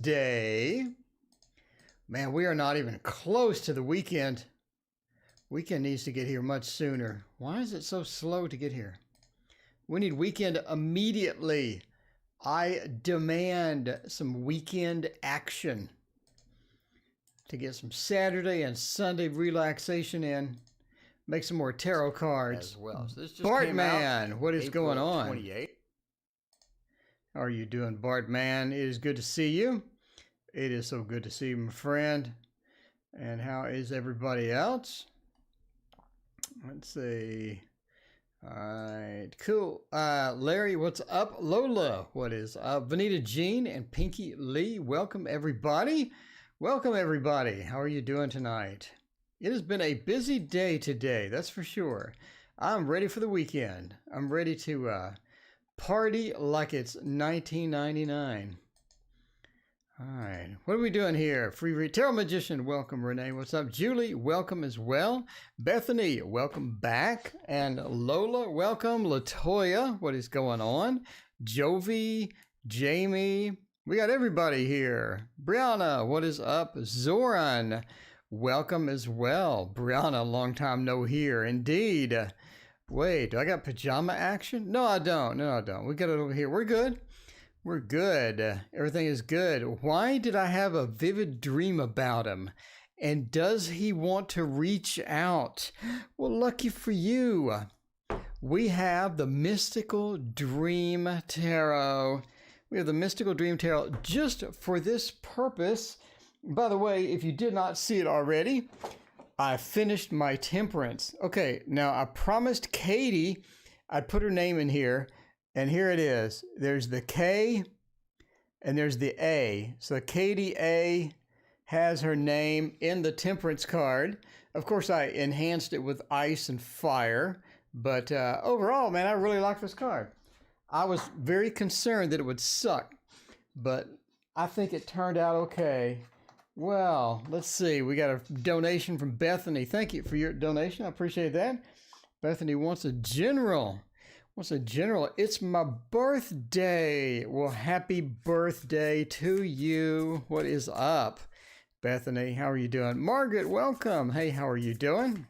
Day. Man, we are not even close to the weekend. Weekend needs to get here much sooner. Why is it so slow to get here? We need weekend immediately. I demand some weekend action to get some Saturday and Sunday relaxation in. Make some more tarot cards. As well. So this just Bartman, what is April going on? 28th. How are you doing, Bartman? It is good to see you. It is so good to see you, my friend. And how is everybody else? Let's see. All right, cool. Larry, what's up? Lola, what is up? Vanita Jean and Pinky Lee, welcome everybody. Welcome everybody. How are you doing tonight? It has been a busy day today, that's for sure. I'm ready for the weekend. I'm ready to party like it's 1999. All right, what are we doing here? Free read. Tarot Magician, welcome. Renee, what's up? Julie, welcome as well. Bethany, welcome back. And Lola, welcome. Latoya, what is going on? Jovi, Jamie, we got everybody here. Brianna, what is up? Zoran, welcome as well. Brianna, long time no here. Indeed. Wait, do I got pajama action? No, I don't. No, I don't. We got it over here. We're good. We're good. Everything is good. Why did I have a vivid dream about him? And does he want to reach out? Well, lucky for you. We have the Mystical Dream Tarot. We have the Mystical Dream Tarot just for this purpose. By the way, if you did not see it already, I finished my Temperance. Okay, now I promised Katie I'd put her name in here. And here it is. There's the K and there's the A. So Katie A has her name in the Temperance card. Of course, I enhanced it with ice and fire. But overall, man, I really like this card. I was very concerned that it would suck. But I think it turned out okay. Well, let's see. We got a donation from Bethany. Thank you for your donation. I appreciate that. Bethany wants a general. What's a general? It's my birthday. Well, happy birthday to you. What is up, Bethany? How are you doing? Margaret, welcome. Hey, how are you doing?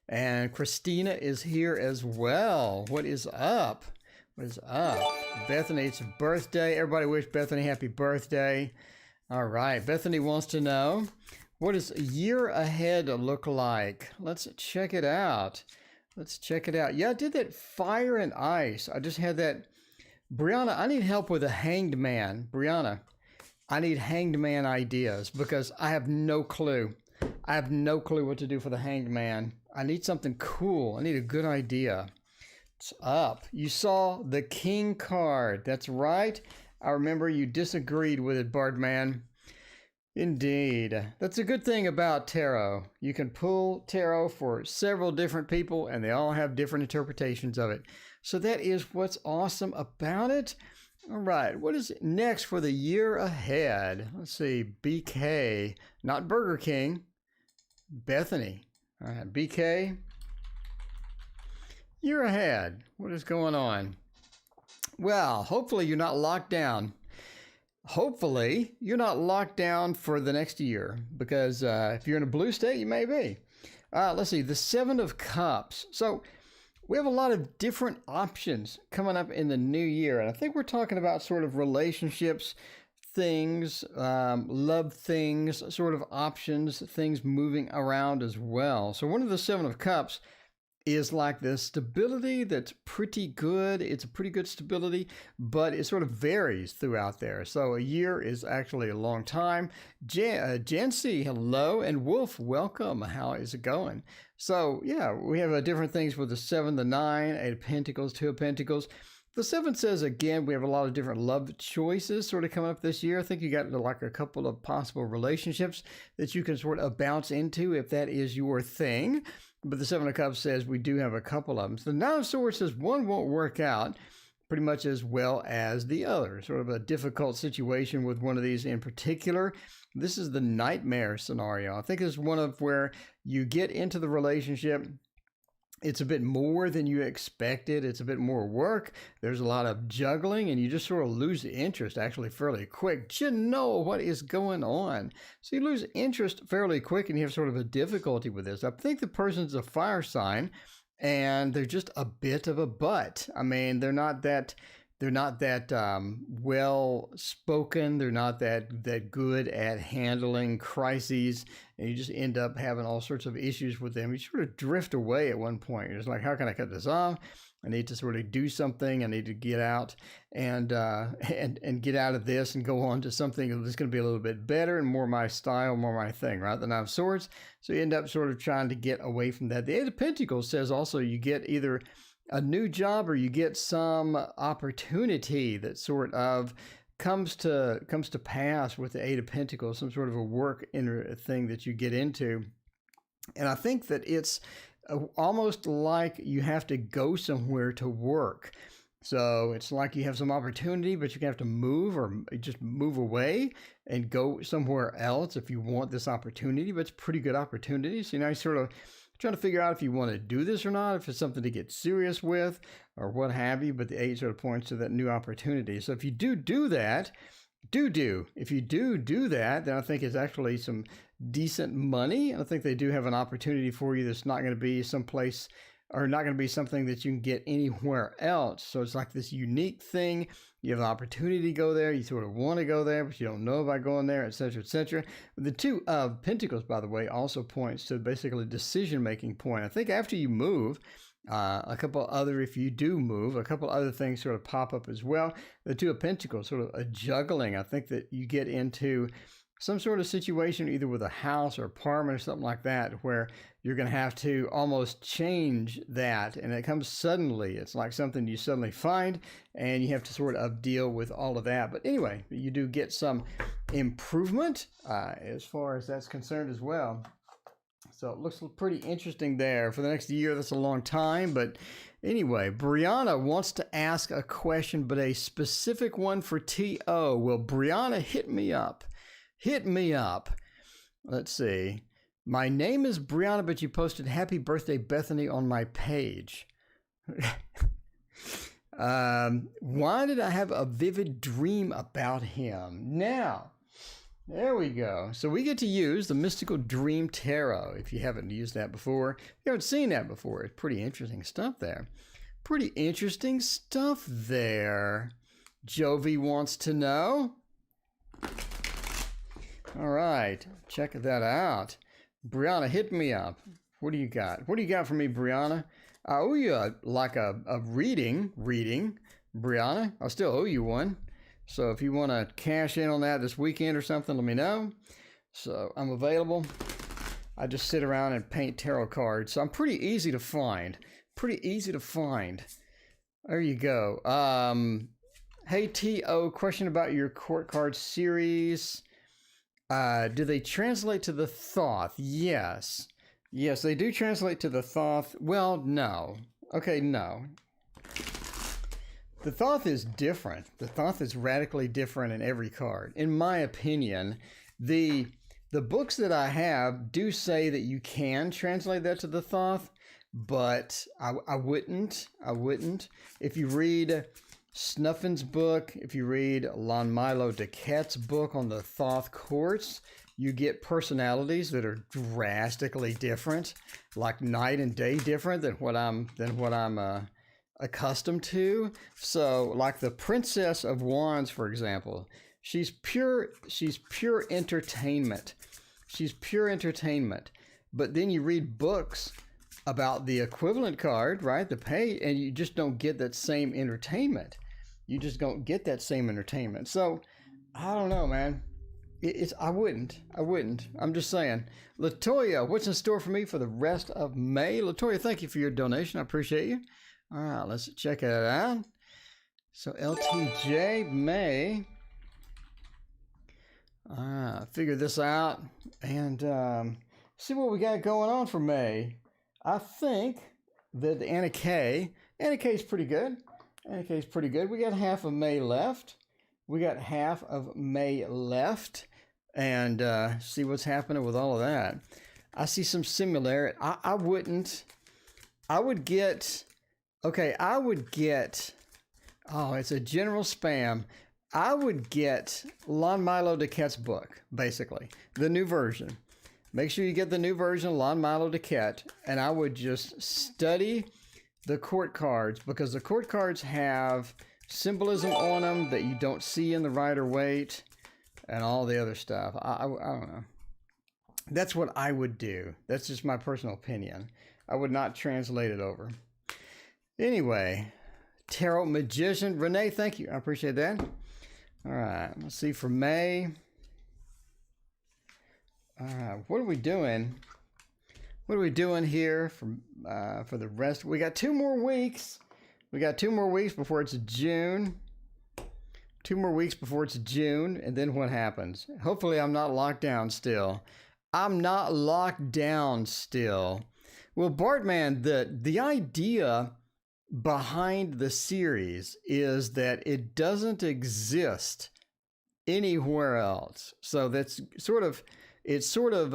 And Christina is here as well. What is up? What is up? Bethany, it's a birthday. Everybody wish Bethany happy birthday. All right. Bethany wants to know, what does a year ahead look like? Let's check it out. Let's check it out. Yeah, I did that fire and ice. I just had that. Brianna, I need help with a hanged man. Brianna, I need hanged man ideas because I have no clue. I have no clue what to do for the hanged man. I need something cool. I need a good idea. It's up. You saw the King card. That's right. I remember you disagreed with it, Bardman. Indeed. That's a good thing about tarot. You can pull tarot for several different people and they all have different interpretations of it. So that is what's awesome about it. All right. What is next for the year ahead? Let's see. BK. Not Burger King. Bethany. All right. BK. Year ahead. What is going on? Well, hopefully you're not locked down. Hopefully, you're not locked down for the next year because if you're in a blue state, you may be. Let's see, the Seven of Cups. So we have a lot of different options coming up in the new year. And I think we're talking about sort of relationships, things, love things, sort of options, things moving around as well. So one of the Seven of Cups is like the stability that's pretty good. It's a pretty good stability, but it sort of varies throughout there. So a year is actually a long time. Jancy, hello, and Wolf, welcome. How is it going? So yeah, we have different things with the 7, the 9, 8 of Pentacles, 2 of Pentacles. The 7 says, again, we have a lot of different love choices sort of coming up this year. I think you got like a couple of possible relationships that you can sort of bounce into if that is your thing. But the 7 of Cups says we do have a couple of them. So the 9 of Swords says one won't work out pretty much as well as the other. Sort of a difficult situation with one of these in particular. This is the nightmare scenario. I think it's one of where you get into the relationship it's a bit more than you expected. It's a bit more work. There's a lot of juggling, and you just sort of lose interest actually fairly quick. Do you know what is going on? So you lose interest fairly quick, and you have sort of a difficulty with this. I think the person's a fire sign, and they're just a bit of a butt. I mean, they're not that well spoken. They're not that good at handling crises, and you just end up having all sorts of issues with them. You sort of drift away at one point. You're just like, how can I cut this off? I need to sort of do something. I need to get out and get out of this and go on to something that's going to be a little bit better and more my style, more my thing, right? The Nine of Swords. So you end up sort of trying to get away from that. The Eight of Pentacles says also you get either a new job or you get some opportunity that sort of comes to pass with the Eight of Pentacles, some sort of a work thing that you get into. And I think that it's almost like you have to go somewhere to work. So it's like you have some opportunity, but you have to move or just move away and go somewhere else if you want this opportunity. But it's a pretty good opportunity. So you sort of trying to figure out if you want to do this or not, if it's something to get serious with or what have you. But the 8 sort of points to that new opportunity. So if you do that, if you do that, then I think it's actually some decent money. I think they do have an opportunity for you that's not going to be someplace or not going to be something that you can get anywhere else. So it's like this unique thing. You have an opportunity to go there. You sort of want to go there, but you don't know about going there, etc., etc. The 2 of Pentacles, by the way, also points to basically a decision-making point. I think after you move, if you do move, a couple other things sort of pop up as well. The 2 of Pentacles, sort of a juggling. I think that you get into some sort of situation either with a house or apartment or something like that where you're going to have to almost change that, and it comes suddenly. It's like something you suddenly find, and you have to sort of deal with all of that. But anyway, you do get some improvement as far as that's concerned as well. So it looks pretty interesting there. For the next year, that's a long time. But anyway, Brianna wants to ask a question, but a specific one for T.O. Well, Brianna, hit me up. Hit me up. Let's see. My name is Brianna, but you posted Happy Birthday Bethany on my page. Why did I have a vivid dream about him? Now, there we go. So we get to use the Mystical Dream Tarot. If you haven't used that before, if you haven't seen that before, it's pretty interesting stuff there. Pretty interesting stuff there. Jovi wants to know. All right, check that out. Brianna, hit me up. What do you got? What do you got for me, Brianna? I owe you a reading, Brianna. I still owe you one. So if you want to cash in on that this weekend or something, let me know. So I'm available. I just sit around and paint tarot cards. So I'm pretty easy to find. There you go. Hey, T.O., question about your court card series. Do they translate to the Thoth? Yes. Yes, they do translate to the Thoth. Well, no. Okay, no. The Thoth is different. The Thoth is radically different in every card. In my opinion, the books that I have do say that you can translate that to the Thoth, but I wouldn't. If you read Snuffin's book, if you read Lon Milo DeCat's book on the Thoth courts, you get personalities that are drastically different, like night and day different than what I'm accustomed to. So, like the Princess of Wands, for example, she's pure entertainment. But then you read books about the equivalent card, right? The pay, and you just don't get that same entertainment. So, I don't know, man. I wouldn't. I'm just saying. Latoya, what's in store for me for the rest of May? Latoya, thank you for your donation. I appreciate you. All right, let's check it out. So, LTJ, May. Figure this out and see what we got going on for May. I think that the Anna K is pretty good. We got half of May left. And see what's happening with all of that. I see some similarity. I wouldn't I would get, okay, I would get, oh, it's a general spam. I would get Lon Milo DeQuette's book, basically, the new version. Make sure you get the new version of Lon Milo DeQuette, and I would just study the court cards, because the court cards have symbolism on them that you don't see in the Rider-Waite and all the other stuff. I don't know. That's what I would do. That's just my personal opinion. I would not translate it over. Anyway, Tarot Magician. Renee, thank you. I appreciate that. All right, let's see for May. All right, what are we doing? What are we doing here for the rest? We got 2 more weeks. We got 2 more weeks before it's June. 2 more weeks before it's June, and then what happens? Hopefully I'm not locked down still. I'm not locked down still. Well, Bartman, the idea behind the series is that it doesn't exist anywhere else. So that's sort of, it's sort of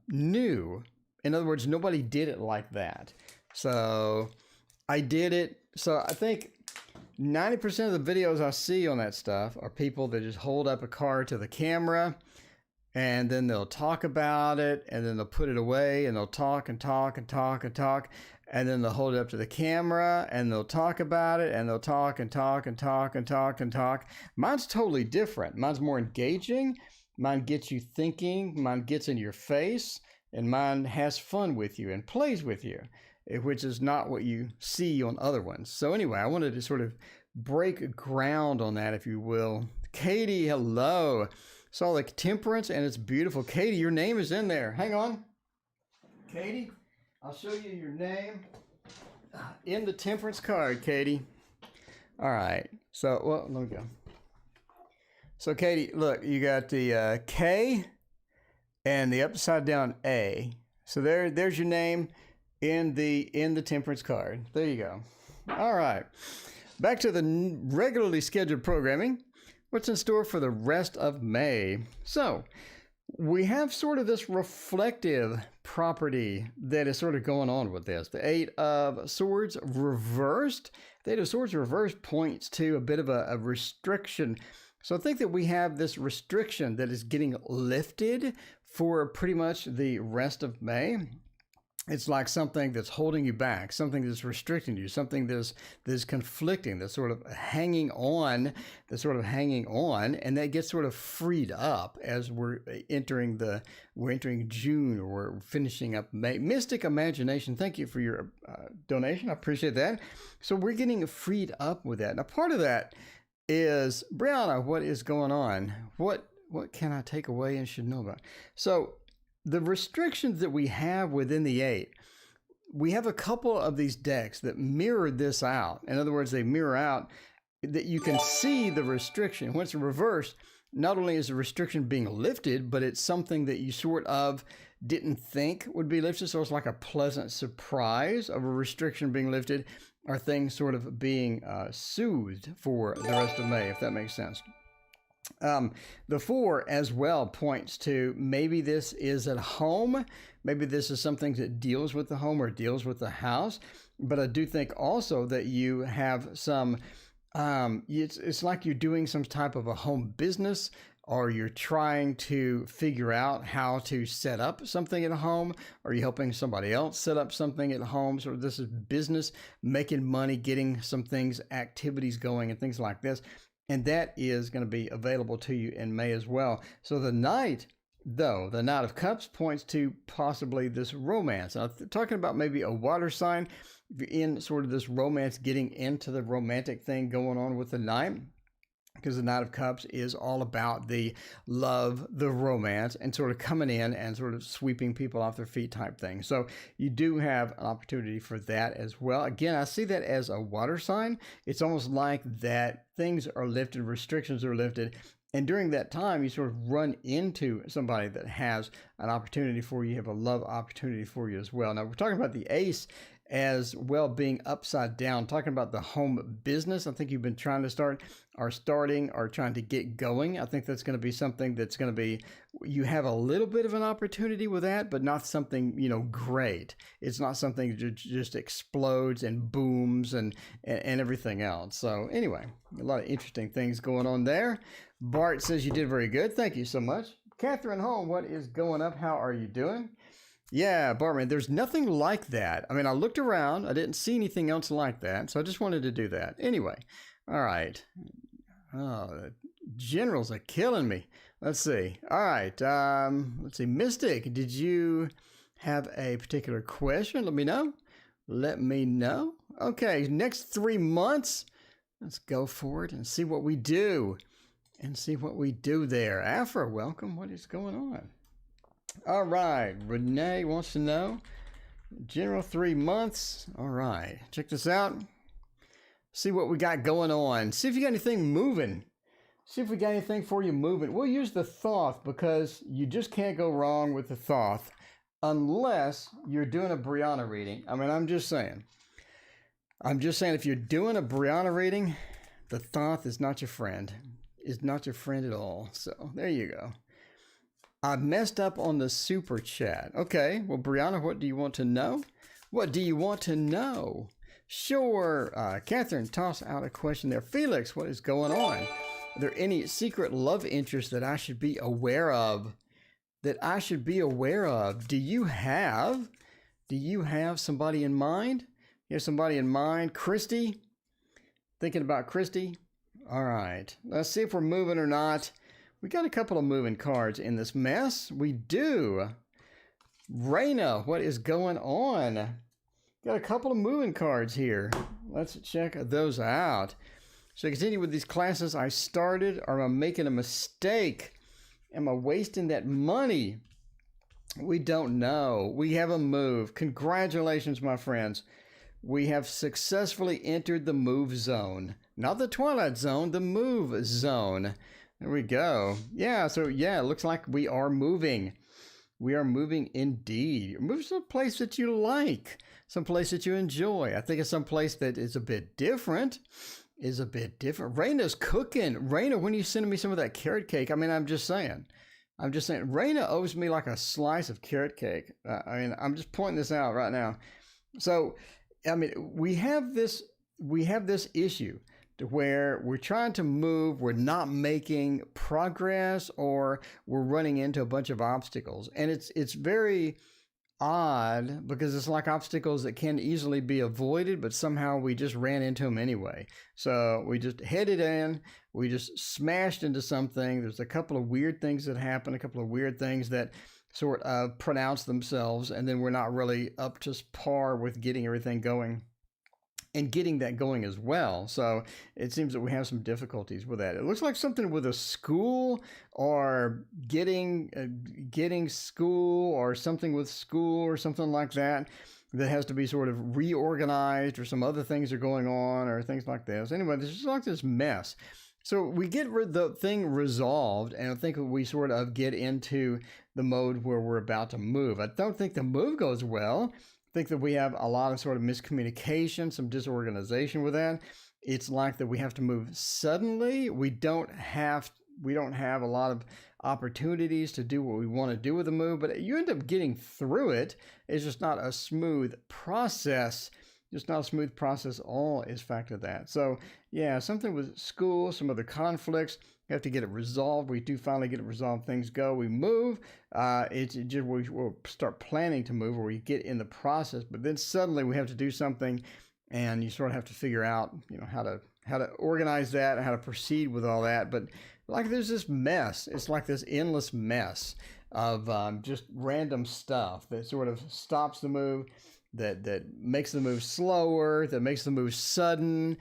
new. In other words, nobody did it like that. So I did it. So I think 90% of the videos I see on that stuff are people that just hold up a card to the camera, and then they'll talk about it, and then they'll put it away, and they'll talk and talk and talk and talk, and then they'll hold it up to the camera, and they'll talk about it, and they'll talk and talk and talk and talk and talk. Mine's totally different. Mine's more engaging. Mine gets you thinking. Mine gets in your face, and mine has fun with you and plays with you, which is not what you see on other ones. So anyway, I wanted to sort of break ground on that, if you will. Katie, hello. Saw the temperance, and it's beautiful. Katie, your name is in there. Hang on. Katie, I'll show you your name in the temperance card, Katie. All right. So, well, let me go. So, Katie, look, you got the K and the upside down A. So there's your name in the temperance card. There you go. All right. Back to the regularly scheduled programming. What's in store for the rest of May? So we have sort of this reflective property that is sort of going on with this. The 8 of Swords reversed. The 8 of Swords reversed points to a bit of a restriction. So I think that we have this restriction that is getting lifted for pretty much the rest of May. It's like something that's holding you back, something that's restricting you, something that's conflicting, that's sort of hanging on, and that gets sort of freed up as we're entering June, or we're finishing up May. Mystic Imagination, thank you for your donation. I appreciate that. So we're getting freed up with that. Now, part of that is, Brianna, what is going on? What can I take away and should know about? So the restrictions that we have within the 8, we have a couple of these decks that mirror this out. In other words, they mirror out that you can see the restriction. When it's reversed, not only is the restriction being lifted, but it's something that you sort of didn't think would be lifted. So it's like a pleasant surprise of a restriction being lifted, or things sort of being soothed for the rest of May, if that makes sense. The 4 as well points to maybe this is at home. Maybe this is something that deals with the home or deals with the house. But I do think also that you have some, it's like you're doing some type of a home business, or you're trying to figure out how to set up something at home, or you're helping somebody else set up something at home. So this is business, making money, getting some things, activities going and things like this. And that is going to be available to you in May as well. So the Knight, though, the Knight of Cups points to possibly this romance. I'm talking about maybe a water sign. If you're in sort of this romance, getting into the romantic thing going on with the Knight, because the Knight of Cups is all about the love, the romance, and sort of coming in and sort of sweeping people off their feet type thing. So you do have an opportunity for that as well. Again, I see that as a water sign. It's almost like that things are lifted, restrictions are lifted, and during that time, you sort of run into somebody that has an opportunity for you, have a love opportunity for you as well. Now, we're talking about the Ace as well being upside down, talking about the home business. I think you've been trying to start or starting or trying to get going. I think that's going to be something that's going to be, you have a little bit of an opportunity with that, but not something, great. It's not something that just explodes and booms and everything else. So anyway, a lot of interesting things going on there. Bart says you did very good. Thank you so much. Catherine Holm, what is going up? How are you doing? Yeah, Bartman, there's nothing like that. I mean, I looked around. I didn't see anything else like that. So I just wanted to do that. Anyway, all right. Oh, the generals are killing me. Let's see. All right. Let's see. Mystic, did you have a particular question? Let me know. Let me know. Okay, next 3 months. Let's go for it and see what we do. And see what we do there. Afra, welcome. What is going on? All right, Renee wants to know, general 3 months. All right, check this out. See what we got going on. See if you got anything moving. See if we got anything for you moving. We'll use the Thoth because you just can't go wrong with the Thoth unless you're doing a Brianna reading. I mean, I'm just saying if you're doing a Brianna reading, the Thoth is not your friend. Is not your friend at all. So there you go. I messed up on the super chat. Okay, well, Brianna, what do you want to know? What do you want to know? Sure. Catherine, toss out a question there. Felix, what is going on? Are there any secret love interests that I should be aware of? That I should be aware of? Do you have somebody in mind? You have somebody in mind? Christy? Thinking about Christy? All right. Let's see if we're moving or not. We got a couple of moving cards in this mess. We do. Raina, what is going on? Got a couple of moving cards here. Let's check those out. So continue with these classes I started. Or am I making a mistake? Am I wasting that money? We don't know. We have a move. Congratulations, my friends. We have successfully entered the move zone. Not the Twilight Zone, the move zone. There we go. Yeah, so yeah, it looks like we are moving. We are moving indeed. Move someplace that you like, someplace that you enjoy. I think it's someplace that is a bit different. Raina's cooking. Raina, when are you sending me some of that carrot cake? I mean, I'm just saying. Raina owes me like a slice of carrot cake. I'm just pointing this out right now. So, I mean, we have this issue to where we're trying to move, we're not making progress, or we're running into a bunch of obstacles. And it's very odd because it's like obstacles that can easily be avoided, but somehow we just ran into them anyway. So we just headed in, we just smashed into something. There's a couple of weird things that happen, a couple of weird things that sort of pronounce themselves, and then we're not really up to par with getting everything going. And getting that going as well. So it seems that we have some difficulties with that. It looks like something with a school or getting school or something with school or something like that has to be sort of reorganized, or some other things are going on or things like this. Anyway, there's just like this mess. So we get the thing resolved, and I think we sort of get into the mode where we're about to move. I don't think the move goes well. I think that we have a lot of sort of miscommunication, some disorganization with that. It's like that we have to move suddenly. We don't have a lot of opportunities to do what we want to do with the move, but you end up getting through it. It's just not a smooth process. Just not a smooth process. All is factor that. So yeah, something with school, some other conflicts. We have to get it resolved. We do finally get it resolved. Things go. We move. We'll start planning to move, or we get in the process. But then suddenly we have to do something, and you sort of have to figure out, how to organize that and how to proceed with all that. But like there's this mess. It's like this endless mess of just random stuff that sort of stops the move, that makes the move slower, that makes the move sudden,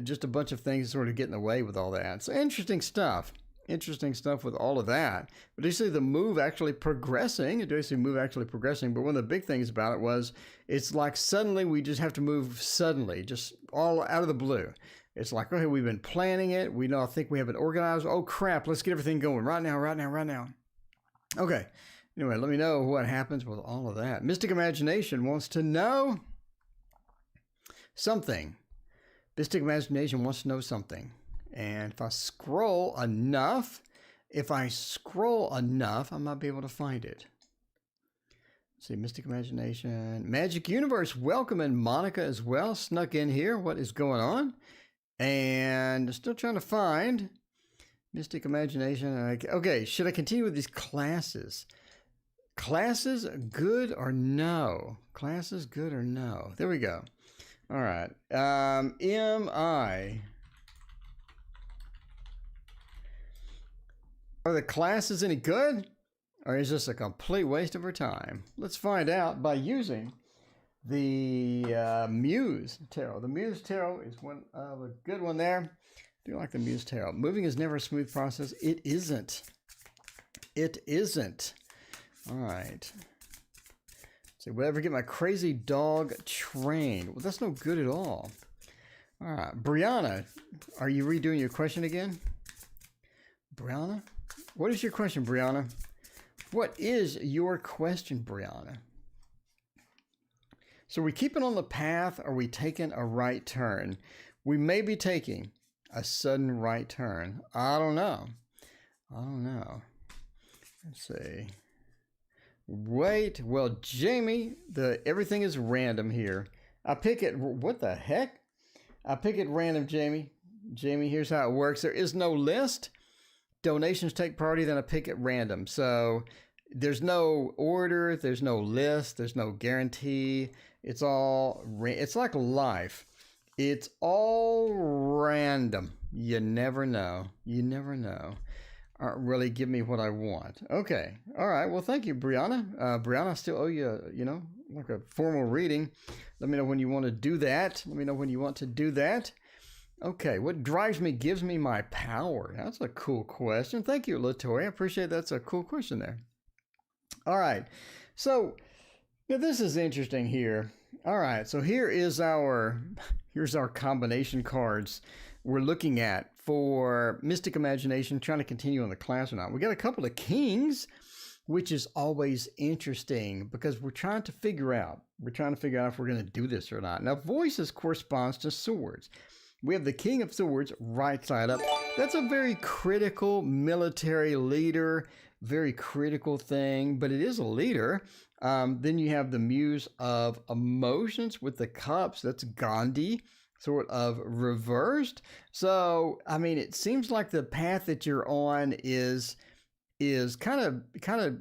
just a bunch of things sort of get in the way with all that. So interesting stuff with all of that. But do you see the move actually progressing? But one of the big things about it was, it's like suddenly we just have to move suddenly, just all out of the blue. It's like, okay, we've been planning it. I think we have it organized. Oh crap, let's get everything going right now. Okay. Anyway, let me know what happens with all of that. Mystic Imagination wants to know, something. Mystic Imagination wants to know something. And if I scroll enough, I might be able to find it. Let's see, Mystic Imagination. Magic Universe, welcome, and Monica as well, snuck in here. What is going on? And still trying to find Mystic Imagination. Okay, should I continue with these classes? Classes, good or no? Classes, good or no? There we go. All right. Are the classes any good? Or is this a complete waste of our time? Let's find out by using the Muse Tarot. The Muse Tarot is one of a good one there. I do like the Muse Tarot. Moving is never a smooth process. It isn't. It isn't. All right. So will I ever get my crazy dog trained? Well, that's no good at all. All right. Brianna, are you redoing your question again? Brianna? What is your question, Brianna? What is your question, Brianna? So we keep it on the path, or are we taking a right turn? We may be taking a sudden right turn. I don't know. Let's see. Wait, well, Jamie, everything is random here. I pick it, what the heck? I pick it random, Jamie. Jamie, here's how it works. There is no list. Donations take priority, then I pick it random. So there's no order, there's no list, there's no guarantee. It's like life. It's all random. You never know. You never know. Really give me what I want. Okay. All right. Well, thank you, Brianna. Brianna, I still owe you, like a formal reading. Let me know when you want to do that. Okay. What drives me gives me my power? That's a cool question. Thank you, Latoya. I appreciate that. That's a cool question there. All right. So now this is interesting here. All right. So here's our combination cards we're looking at for Mystic Imagination, trying to continue on the class or not. We got a couple of kings, which is always interesting because we're trying to figure out if we're going to do this or not. Now, voices corresponds to swords. We have the King of Swords right side up. That's a very critical military leader, very critical thing, but it is a leader. Then you have the Muse of Emotions with the cups. That's Gandhi, sort of reversed. So, I mean, it seems like the path that you're on is kind of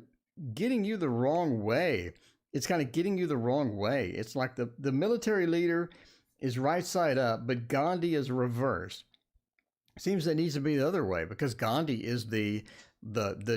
getting you the wrong way. It's kind of getting you the wrong way. It's like the military leader is right side up, but Gandhi is reversed. Seems that needs to be the other way, because Gandhi is the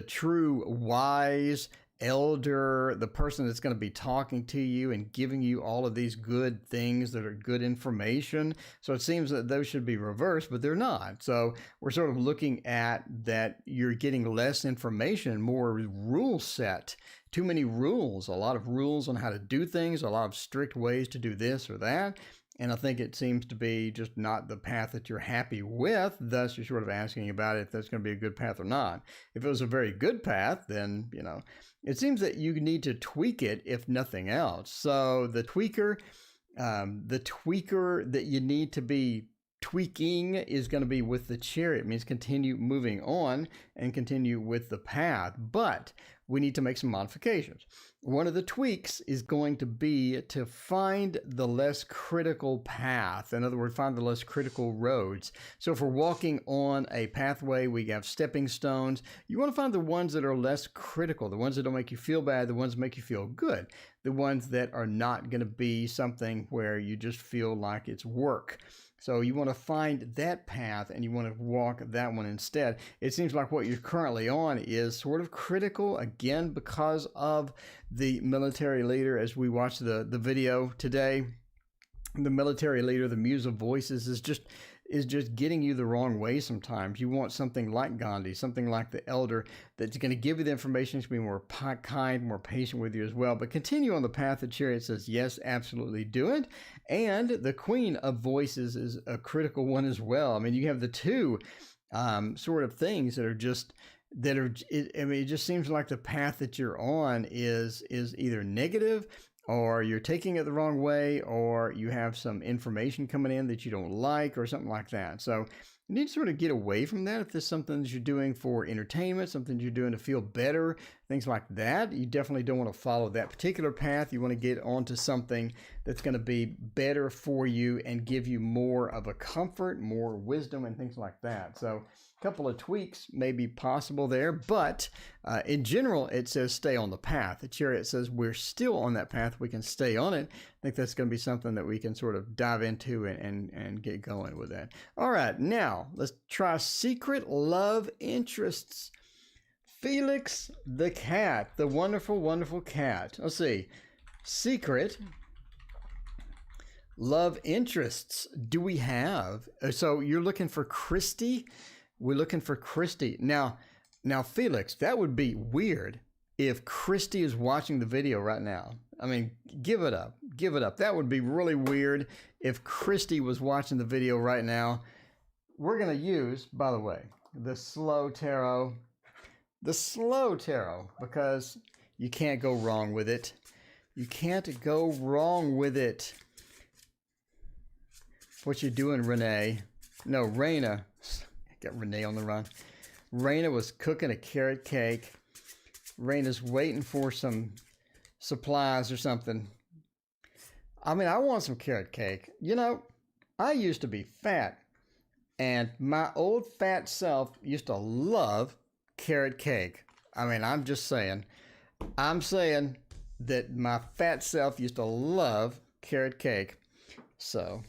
true wise elder, the person that's going to be talking to you and giving you all of these good things that are good information. So it seems that those should be reversed, but they're not. So we're sort of looking at that you're getting less information, more rule set, too many rules, a lot of rules on how to do things, a lot of strict ways to do this or that. And I think it seems to be just not the path that you're happy with. Thus, you're sort of asking about if that's going to be a good path or not. If it was a very good path, then, it seems that you need to tweak it, if nothing else. So the tweaker that you need to be tweaking is going to be with the Chariot. It means continue moving on and continue with the path. But we need to make some modifications. One of the tweaks is going to be to find the less critical path. In other words, find the less critical roads. So if we're walking on a pathway, we have stepping stones. You want to find the ones that are less critical, the ones that don't make you feel bad, the ones that make you feel good, the ones that are not going to be something where you just feel like it's work. So you want to find that path and you want to walk that one instead. It seems like what you're currently on is sort of critical, again, because of the military leader. As we watched the video today, the military leader, the Muse of Voices, is just getting you the wrong way sometimes. You want something like Gandhi, something like the elder, that's going to give you the information, to be more kind, more patient with you as well. But continue on the path. The Chariot says, yes, absolutely do it. And the Queen of Voices is a critical one as well. I mean, you have the two sort of things that are just, it just seems like the path that you're on is either negative or you're taking it the wrong way, or you have some information coming in that you don't like, or something like that. So you need to sort of get away from that. If there's something that you're doing for entertainment, something you're doing to feel better, things like that, you definitely don't want to follow that particular path. You want to get onto something that's going to be better for you and give you more of a comfort, more wisdom, and things like that. So a couple of tweaks may be possible there, but in general, it says stay on the path. The Chariot says we're still on that path. We can stay on it. I think that's going to be something that we can sort of dive into and get going with that. All right, now let's try secret love interests. Felix the cat, the wonderful, wonderful cat. Let's see. Secret love interests do we have? So you're looking for Christy? We're looking for Christy. Now, Felix, that would be weird if Christy is watching the video right now. I mean, give it up. Give it up. That would be really weird if Christy was watching the video right now. We're going to use, by the way, the slow tarot. The slow tarot, because you can't go wrong with it. You can't go wrong with it. What you doing, Renee? No, Raina. Got Renee on the run. Raina was cooking a carrot cake. Raina's waiting for some supplies or something. I mean, I want some carrot cake. You know, I used to be fat, and my old fat self used to love carrot cake. I mean, I'm just saying. I'm saying that my fat self used to love carrot cake. So,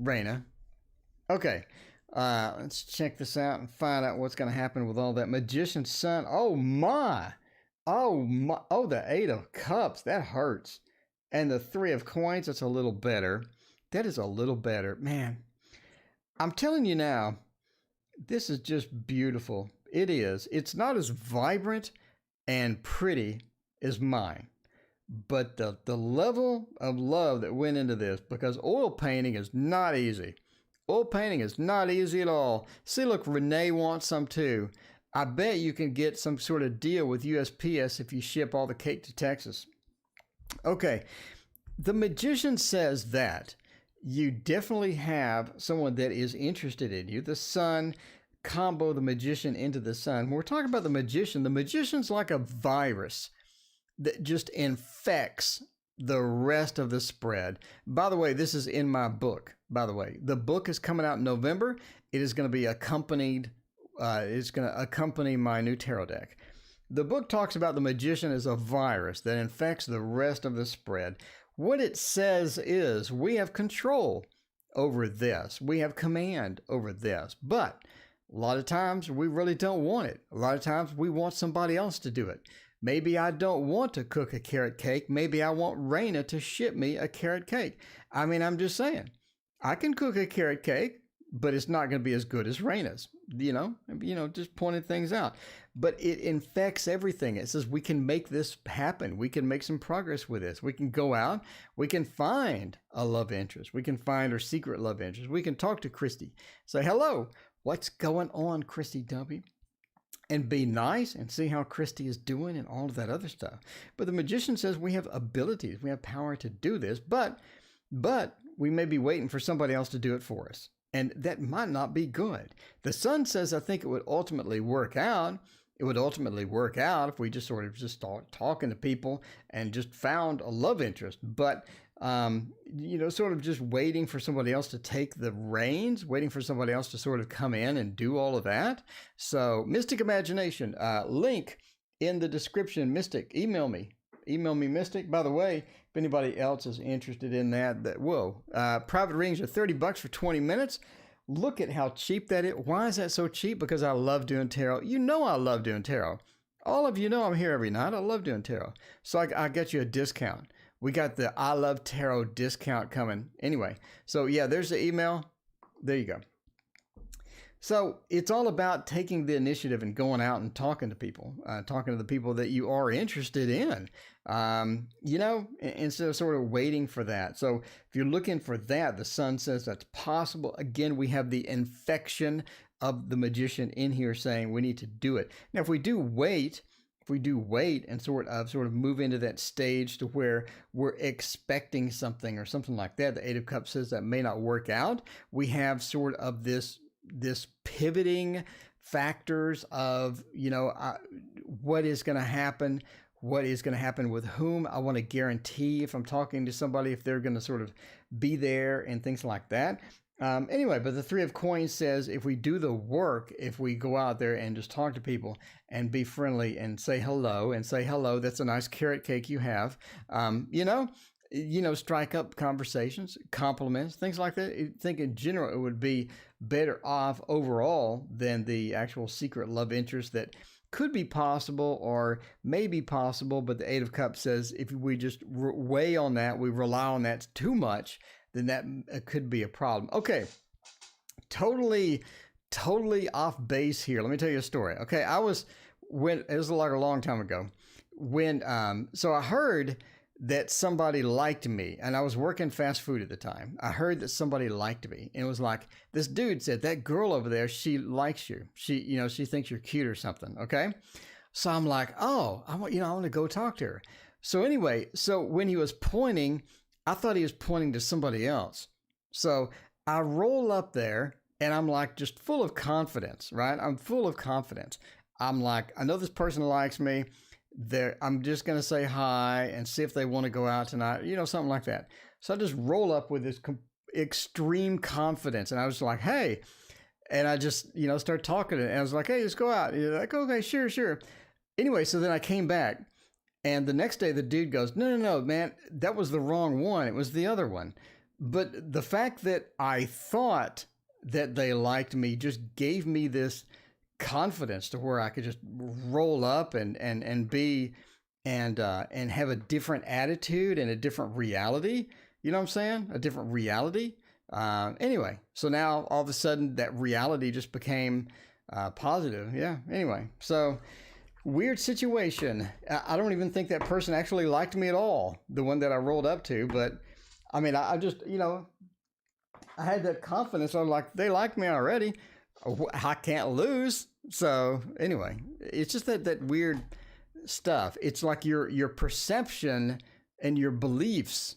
Raina. Okay. Let's check this out and find out what's going to happen with all that. Magician's son. Oh my. Oh my. Oh, the 8 of cups. That hurts. And the 3 of coins. That's a little better. That is a little better. Man, I'm telling you now, this is just beautiful. It is. It's not as vibrant and pretty as mine. But the level of love that went into this, because oil painting is not easy. Oil painting is not easy at all. See, look, Renee wants some too. I bet you can get some sort of deal with USPS if you ship all the cake to Texas. Okay, the Magician says that you definitely have someone that is interested in you. The Sun, combo the Magician into the Sun. When we're talking about the Magician's like a virus that just infects the rest of the spread. By the way, this is in my book. By the way, the book is coming out in November. It is going to be accompanied. It's going to accompany my new tarot deck. The book talks about the Magician as a virus that infects the rest of the spread. What it says is we have control over this. We have command over this. But a lot of times we really don't want it. A lot of times we want somebody else to do it. Maybe I don't want to cook a carrot cake. Maybe I want Raina to ship me a carrot cake. I mean, I'm just saying, I can cook a carrot cake, but it's not going to be as good as Raina's, you know, just pointing things out. But it infects everything. It says we can make this happen. We can make some progress with this. We can go out. We can find a love interest. We can find our secret love interest. We can talk to Christy. Say, hello, what's going on, Christy W.? And be nice and see how Christy is doing and all of that other stuff. But the Magician says we have abilities. We have power to do this, but we may be waiting for somebody else to do it for us. And that might not be good. The Sun says, I think it would ultimately work out. It would ultimately work out if we just sort of just start talking to people and just found a love interest. But, you know, sort of just waiting for somebody else to take the reins, waiting for somebody else to sort of come in and do all of that. So Mystic Imagination, link in the description. Mystic, email me, Mystic. By the way, if anybody else is interested in that, private readings are $30 for 20 minutes. Look at how cheap that is. Why is that so cheap? Because I love doing tarot. You know I love doing tarot. All of you know I'm here every night. I love doing tarot. So I get you a discount. We got the I Love Tarot discount coming. Anyway, so yeah, there's the email. There you go. So it's all about taking the initiative and going out and talking to people, talking to the people that you are interested in, you know, instead of sort of waiting for that. So if you're looking for that, the Sun says that's possible. Again, we have the infection of the Magician in here saying we need to do it. Now, if we do wait wait and sort of move into that stage to where we're expecting something or something like that, the Eight of Cups says that may not work out. We have sort of this pivoting factors of, what is going to happen, what is going to happen with whom. I want to guarantee if I'm talking to somebody, if they're going to sort of be there and things like that. Anyway, but the Three of Coins says if we do the work, if we go out there and just talk to people and be friendly and say hello, that's a nice carrot cake you have, strike up conversations, compliments, things like that. I think in general it would be better off overall than the actual secret love interest that could be possible or may be possible. But the Eight of Cups says if we just weigh on that, we rely on that too much, then that could be a problem. Okay, totally off base here. Let me tell you a story. Okay, it was like a long time ago when so I heard that somebody liked me, and I was working fast food at the time. I heard that somebody liked me, and it was like this dude said, that girl over there, she likes you. She thinks you're cute or something. Okay, so I'm like, oh, I want to go talk to her. So anyway, so when he was pointing, I thought he was pointing to somebody else. So I roll up there and I'm like just full of confidence, right? I'm full of confidence. I'm like, I know this person likes me. I'm just going to say hi and see if they want to go out tonight, something like that. So I just roll up with this extreme confidence. And I was like, hey, and I just, start talking. And I was like, hey, let's go out. And you're like, okay, sure. Anyway, so then I came back. And the next day, the dude goes, no, man, that was the wrong one. It was the other one. But the fact that I thought that they liked me just gave me this confidence to where I could just roll up and be and have a different attitude and a different reality. You know what I'm saying? A different reality. Anyway, so now all of a sudden that reality just became positive. Yeah. Anyway, so. Weird situation. I don't even think that person actually liked me at all, the one that I rolled up to. But I mean, I just, I had that confidence. I'm like, they like me already. I can't lose. So anyway, it's just that weird stuff. It's like your perception and your beliefs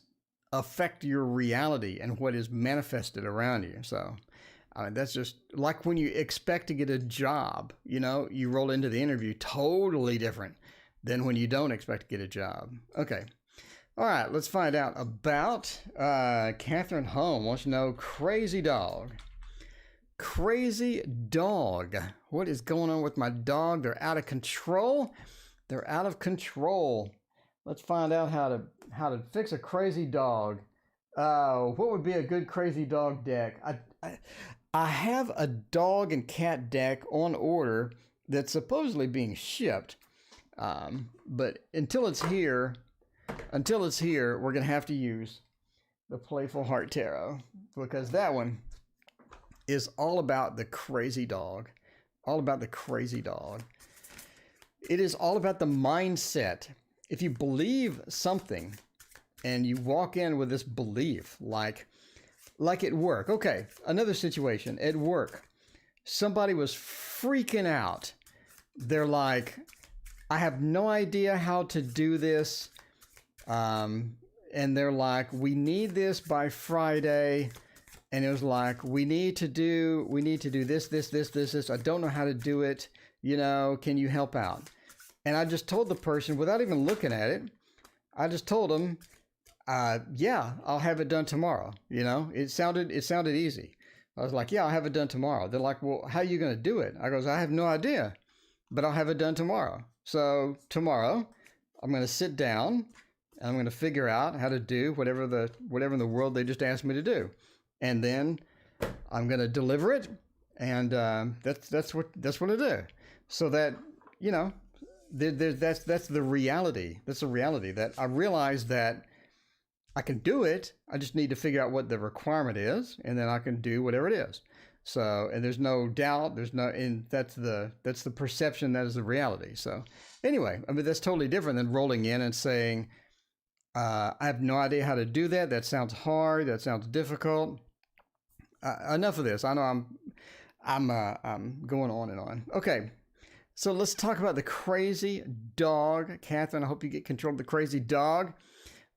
affect your reality and what is manifested around you. So that's just like when you expect to get a job, you roll into the interview totally different than when you don't expect to get a job. Okay. All right. Let's find out about Catherine Home wants to know crazy dog. Crazy dog. What is going on with my dog? They're out of control. Let's find out how to fix a crazy dog. What would be a good crazy dog deck? I have a dog and cat deck on order that's supposedly being shipped. But until it's here, we're going to have to use the Playful Heart Tarot, because that one is all about the crazy dog. It is all about the mindset. If you believe something and you walk in with this belief, like at work. Okay, another situation. At work, somebody was freaking out. They're like, I have no idea how to do this. And they're like, we need this by Friday. And it was like, we need to do this. I don't know how to do it. Can you help out? And I just told the person, without even looking at it, I just told them, yeah, I'll have it done tomorrow. It sounded easy. I was like, yeah, I'll have it done tomorrow. They're like, well, how are you going to do it? I goes, I have no idea, but I'll have it done tomorrow. So tomorrow I'm going to sit down and I'm going to figure out how to do whatever in the world they just asked me to do. And then I'm going to deliver it. And, that's what I do. So that, that's the reality. That's the reality that I realize that I can do it. I just need to figure out what the requirement is, and then I can do whatever it is. So, and there's no doubt, and that's the perception, that is the reality. So anyway, I mean, that's totally different than rolling in and saying, I have no idea how to do that. That sounds hard. That sounds difficult. Enough of this. I know I'm going on and on. Okay. So let's talk about the crazy dog. Catherine, I hope you get control of the crazy dog.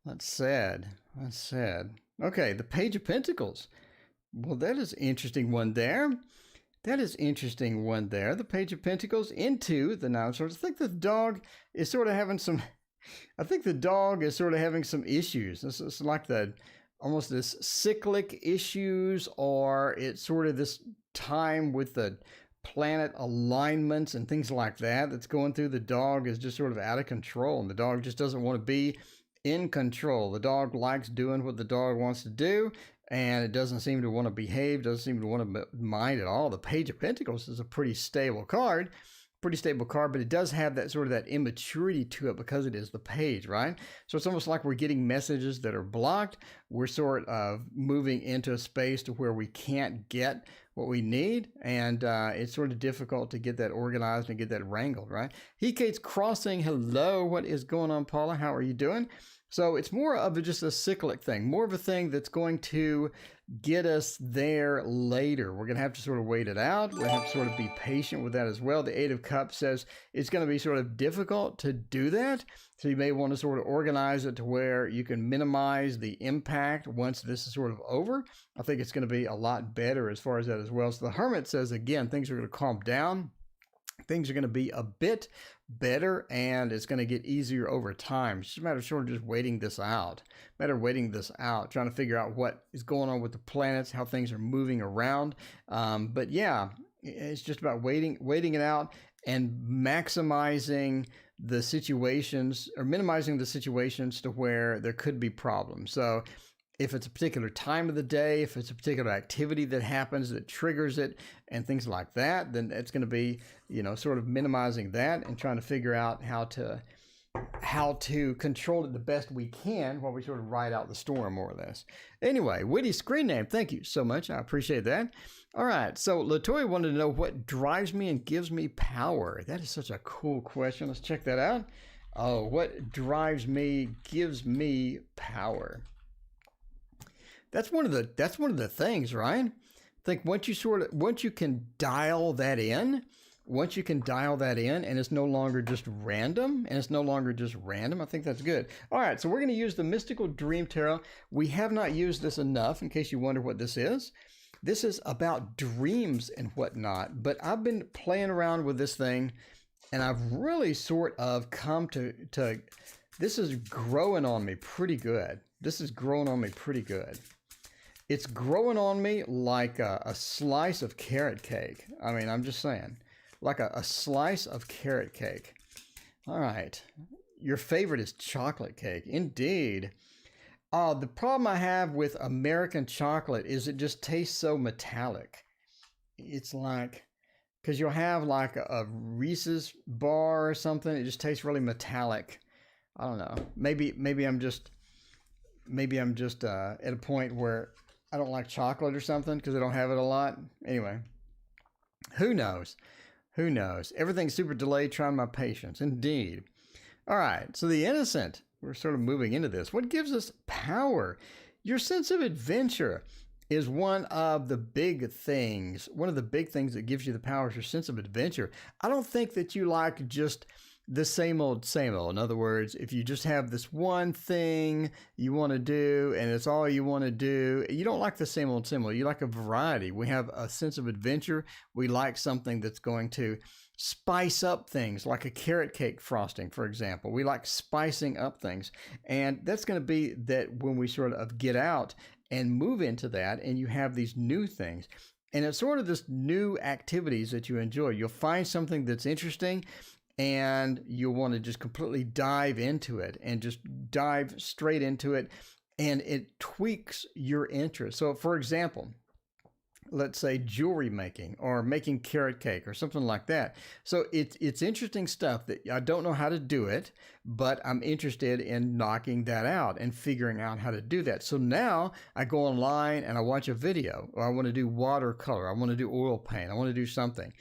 That's sad. That's sad. Okay, the Page of Pentacles. Well, that is an interesting one there. That is interesting one there. The Page of Pentacles into the Nine of Swords. I think the dog is sort of having some... I think the dog is sort of having some issues. This is like almost this cyclic issues, or it's sort of this time with the planet alignments and things like that that's going through. The dog is just sort of out of control, and the dog just doesn't want to be in control. The dog likes doing what the dog wants to do, and it doesn't seem to want to behave, doesn't seem to want to mind at all. The Page of Pentacles is a pretty stable card, but it does have that sort of that immaturity to it because it is the page, right? So it's almost like we're getting messages that are blocked. We're sort of moving into a space to where we can't get what we need, and it's sort of difficult to get that organized and get that wrangled, right? Hecate's Crossing, hello, what is going on, Paula? How are you doing? So it's more of just a cyclic thing, more of a thing that's going to get us there later. We're going to have to sort of wait it out. We're going to have to sort of be patient with that as well. The Eight of Cups says it's going to be sort of difficult to do that. So you may want to sort of organize it to where you can minimize the impact once this is sort of over. I think it's going to be a lot better as far as that as well. So the Hermit says, again, things are going to calm down. Things are going to be a bit better, and it's going to get easier over time. It's just a matter of sort of just waiting this out. Trying to figure out what is going on with the planets, how things are moving around. But yeah, it's just about waiting it out and maximizing the situations, or minimizing the situations to where there could be problems. So if it's a particular time of the day, if it's a particular activity that happens that triggers it and things like that, then it's going to be, sort of minimizing that and trying to figure out how to control it the best we can while we sort of ride out the storm, more or less. Anyway, witty screen name, thank you so much. I appreciate that. All right, so Latoya wanted to know what drives me and gives me power. That is such a cool question. Let's check that out. Oh, what drives me, gives me power? That's one of the things, right? I think once you can dial that in, and it's no longer just random, I think that's good. All right, so we're going to use the Mystical Dream Tarot. We have not used this enough, in case you wonder what this is. This is about dreams and whatnot, but I've been playing around with this thing, and I've really sort of come to this is growing on me pretty good. It's growing on me like a slice of carrot cake. I mean, I'm just saying, like a slice of carrot cake. All right. Your favorite is chocolate cake. Indeed. The problem I have with American chocolate is it just tastes so metallic. It's like, because you'll have like a Reese's bar or something. It just tastes really metallic. I don't know. Maybe I'm just at a point where I don't like chocolate or something because I don't have it a lot. Anyway, who knows? Everything's super delayed, trying my patience. Indeed. All right, so the Innocent, we're sort of moving into this. What gives us power? Your sense of adventure is one of the big things. One of the big things that gives you the power is your sense of adventure. I don't think that you like just the same old. In other words, if you just have this one thing you want to do and it's all you want to do, you don't like the same old. You like a variety. We have a sense of adventure. We like something that's going to spice up things, like a carrot cake frosting, for example. We like spicing up things. And that's going to be that when we sort of get out and move into that, and you have these new things. And it's sort of this new activities that you enjoy. You'll find something that's interesting, and you'll want to just completely dive into it and just dive straight into it, and it tweaks your interest. So, for example, let's say jewelry making or making carrot cake or something like that. So it's interesting stuff that I don't know how to do it, but I'm interested in knocking that out and figuring out how to do that. So now I go online and I watch a video, or I want to do watercolor, I want to do oil paint, I want to do something.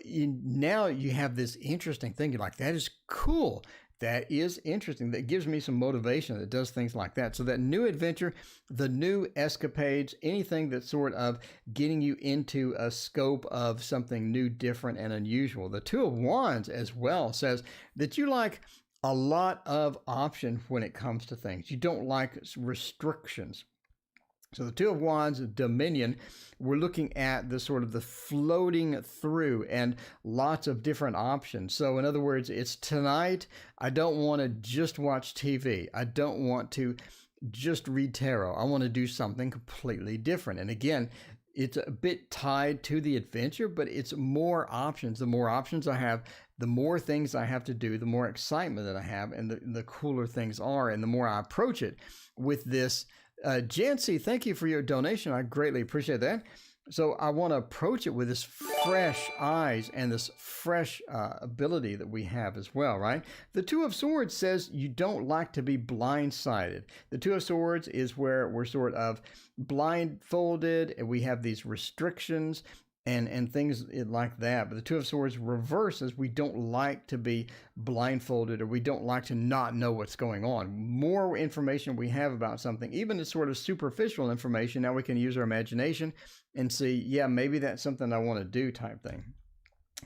Now you have this interesting thing. You're like, that is cool. That is interesting. That gives me some motivation that does things like that. So that new adventure, the new escapades, anything that's sort of getting you into a scope of something new, different, and unusual. The Two of Wands as well says that you like a lot of option when it comes to things. You don't like restrictions. So the Two of Wands, Dominion, we're looking at the sort of the floating through and lots of different options. So in other words, it's tonight. I don't want to just watch TV. I don't want to just read tarot. I want to do something completely different. And again, it's a bit tied to the adventure, but it's more options. The more options I have, the more things I have to do, the more excitement that I have, and the cooler things are, and the more I approach it with this. Jancy, thank you for your donation. I greatly appreciate that. So I want to approach it with this fresh eyes and this fresh ability that we have as well, right? The Two of Swords says you don't like to be blindsided. The Two of Swords is where we're sort of blindfolded and we have these restrictions and things like that. But the Two of Swords reverses, we don't like to be blindfolded, or we don't like to not know what's going on. More information we have about something, even the sort of superficial information, now we can use our imagination and see, yeah, maybe that's something I want to do type thing.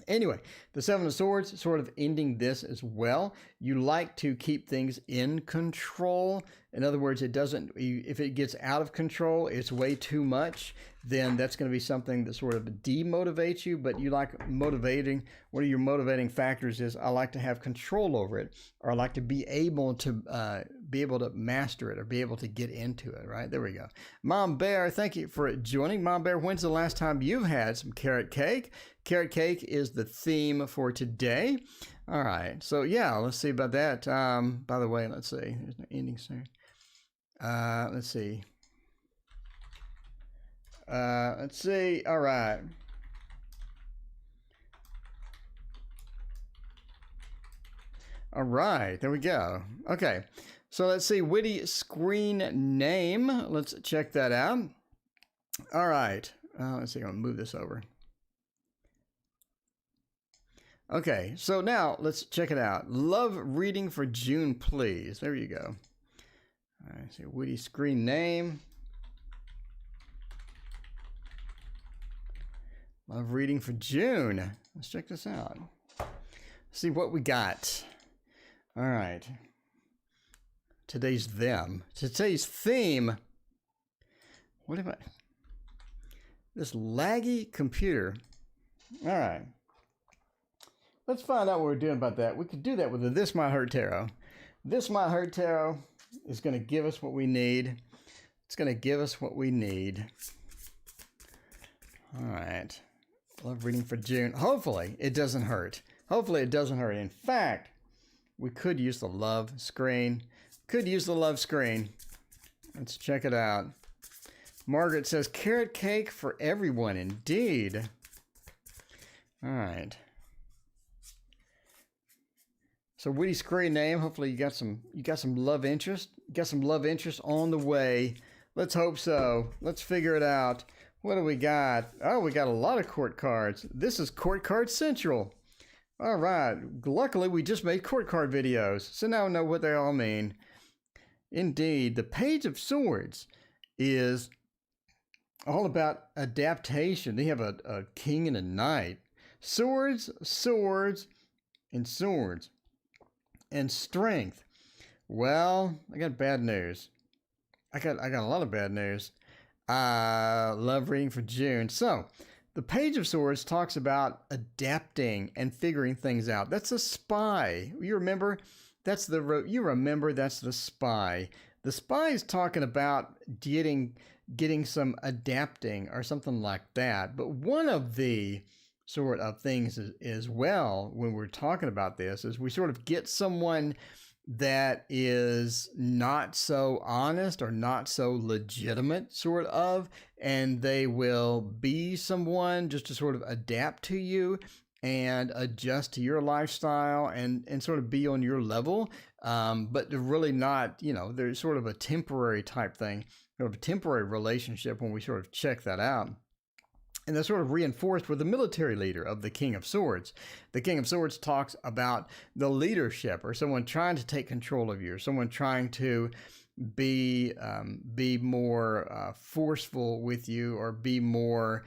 Anyway, the Seven of Swords sort of ending this as well. You like to keep things in control. In other words, it doesn't, if it gets out of control, it's way too much, then that's going to be something that sort of demotivates you, but you like motivating. One of your motivating factors is I like to have control over it, or I like to be able to master it, or be able to get into it, right? There we go. Mom Bear, thank you for joining. Mom Bear, when's the last time you've had some carrot cake? Carrot cake is the theme for today. All right, so yeah, let's see about that. By the way, let's see, there's no ending soon. Let's see. All right. All right, there we go. Okay, so let's see, witty screen name. Let's check that out. All right, let's see, I'm gonna move this over. Okay, so now let's check it out. Love reading for June, please. There you go. All right, so witty screen name. Love reading for June. Let's check this out. See what we got. All right. Today's them. Today's theme. What am I? This laggy computer. All right. Let's find out what we're doing about that. We could do that with the This Might Hurt Tarot. This Might Hurt Tarot is going to give us what we need. It's going to give us what we need. All right. Love reading for June. Hopefully it doesn't hurt. Hopefully it doesn't hurt. In fact, we could use the love screen. Could use the love screen. Let's check it out. Margaret says, carrot cake for everyone. Indeed. All right. So witty screen name. Hopefully you got some love interest. You got some love interest on the way. Let's hope so. Let's figure it out. What do we got? Oh, we got a lot of court cards. This is Court Card Central. All right. Luckily, we just made court card videos, so now I know what they all mean. Indeed, the Page of Swords is all about adaptation. They have a king and a knight. Swords, swords, and swords. And strength. Well, I got bad news. I got a lot of bad news. Love reading for June. So, the Page of Swords talks about adapting and figuring things out. That's a spy. You remember? That's the spy. The spy is talking about getting some adapting or something like that. But one of the sort of things as well when we're talking about this is we sort of get someone that is not so honest or not so legitimate sort of, and they will be someone just to sort of adapt to you and adjust to your lifestyle and sort of be on your level. But they're really not, they're sort of a temporary type thing, sort of a temporary relationship when we sort of check that out. And that's sort of reinforced with the military leader of the King of Swords. The King of Swords talks about the leadership, or someone trying to take control of you, or someone trying to be more forceful with you, or be more